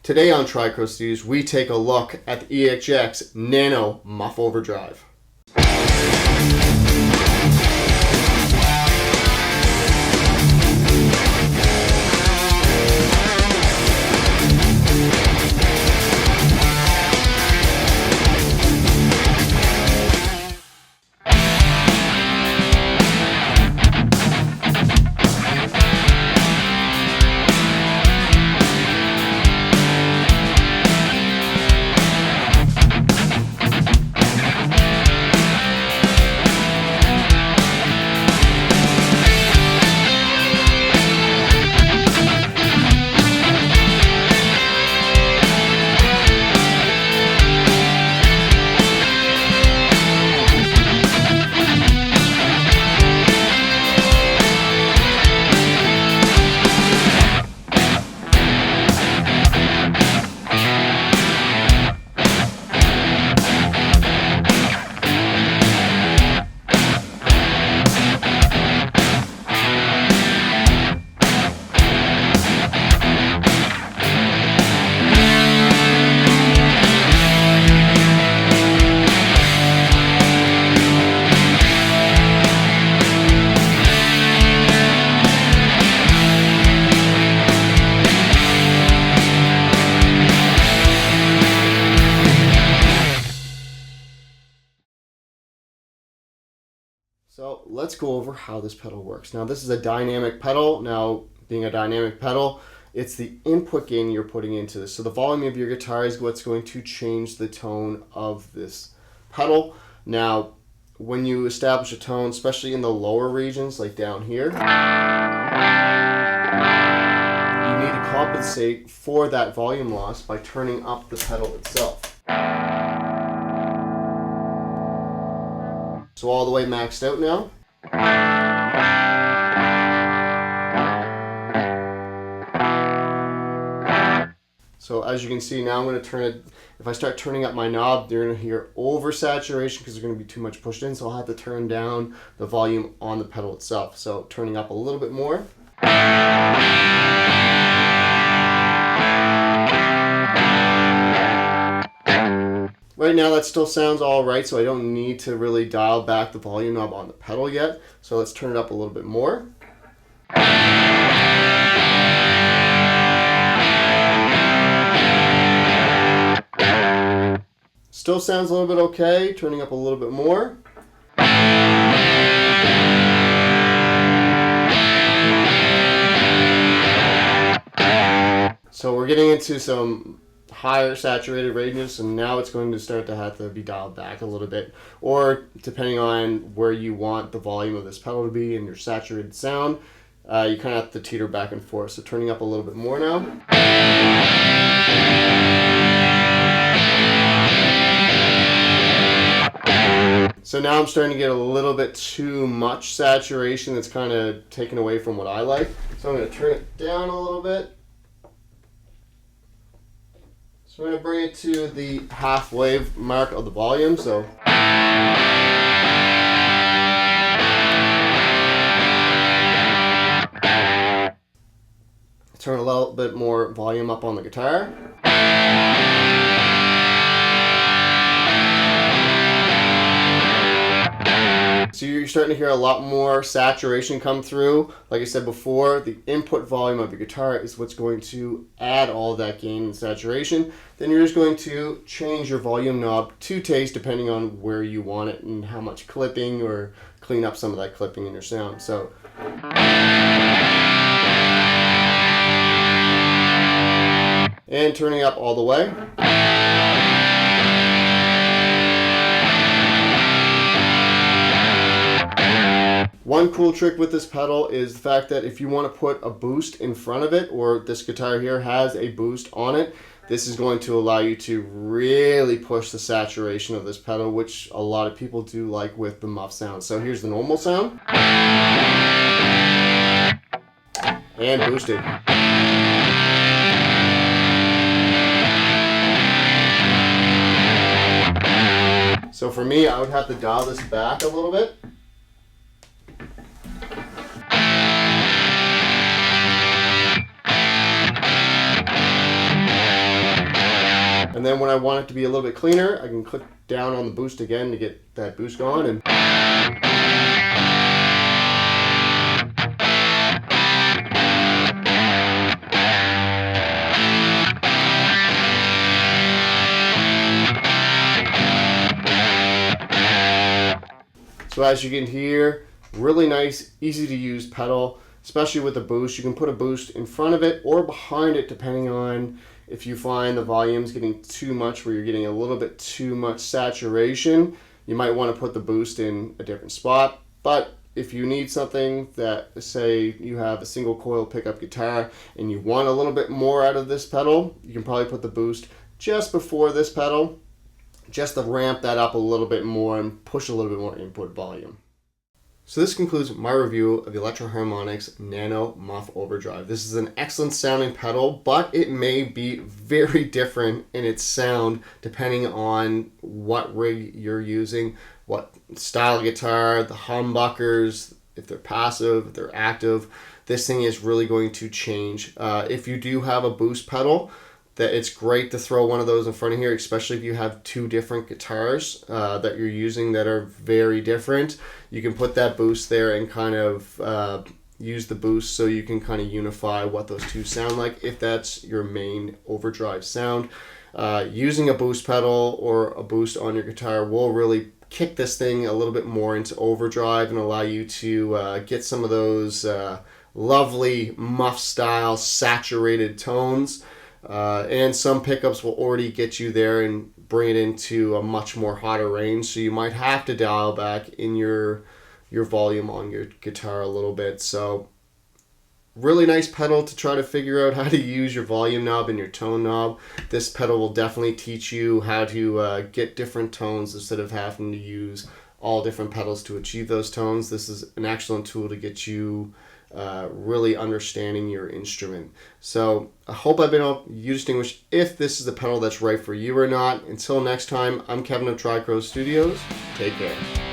Today on Tricro Studios, we take a look at the EHX Nano Muff Overdrive. So let's go over how this pedal works. Now this is a dynamic pedal. Now being a dynamic pedal, it's the input gain you're putting into this. So the volume of your guitar is what's going to change the tone of this pedal. Now when you establish a tone, especially in the lower regions like down here, you need to compensate for that volume loss by turning up the pedal itself. So all the way maxed out now. So as you can see now, I'm going to turn it, if I start turning up my knob, you're going to hear oversaturation because there's going to be too much pushed in, so I'll have to turn down the volume on the pedal itself. So turning up a little bit more. Right now that still sounds all right, so I don't need to really dial back the volume knob on the pedal yet. So let's turn it up a little bit more. Still sounds a little bit okay, turning up a little bit more. So we're getting into some higher saturated ranges, and now it's going to start to have to be dialed back a little bit, or depending on where you want the volume of this pedal to be and your saturated sound, you kind of have to teeter back and forth. So turning up a little bit more now. So now I'm starting to get a little bit too much saturation that's kind of taken away from what I like. So I'm going to turn it down a little bit. So I'm going to bring it to the halfway mark of the volume. So turn a little bit more volume up on the guitar. So you're starting to hear a lot more saturation come through. Like I said before, the input volume of your guitar is what's going to add all of that gain and saturation. Then you're just going to change your volume knob to taste depending on where you want it and how much clipping, or clean up some of that clipping in your sound. So and turning up all the way. One cool trick with this pedal is the fact that if you want to put a boost in front of it, or this guitar here has a boost on it, this is going to allow you to really push the saturation of this pedal, which a lot of people do like with the muff sound. So here's the normal sound. And boosted. So for me, I would have to dial this back a little bit. then when I want it to be a little bit cleaner, I can click down on the boost again to get that boost going. And so as you can hear, really nice, easy to use pedal, especially with the boost. You can put a boost in front of it or behind it, depending on if you find the volume's getting too much, where you're getting a little bit too much saturation. You might want to put the boost in a different spot. But if you need something that, say you have a single coil pickup guitar and you want a little bit more out of this pedal, you can probably put the boost just before this pedal, just to ramp that up a little bit more and push a little bit more input volume. So this concludes my review of the Electro Harmonix Nano Muff Overdrive. This is an excellent sounding pedal, but it may be very different in its sound depending on what rig you're using, what style guitar, the humbuckers, if they're passive, if they're active. This thing is really going to change. If you do have a boost pedal, that it's great to throw one of those in front of here, especially if you have two different guitars that you're using that are very different. You can put that boost there and kind of use the boost so you can kind of unify what those two sound like if that's your main overdrive sound. Using a boost pedal or a boost on your guitar will really kick this thing a little bit more into overdrive and allow you to get some of those lovely muff style saturated tones. And some pickups will already get you there and bring it into a much more hotter range, so you might have to dial back in your volume on your guitar a little bit. So really nice pedal to try to figure out how to use your volume knob and your tone knob. This pedal will definitely teach you how to get different tones instead of having to use all different pedals to achieve those tones. This is an excellent tool to get you really understanding your instrument. So I hope I've been able to distinguish if this is the pedal that's right for you or not. Until next time, I'm Kevin of Tricrow Studios. Take care.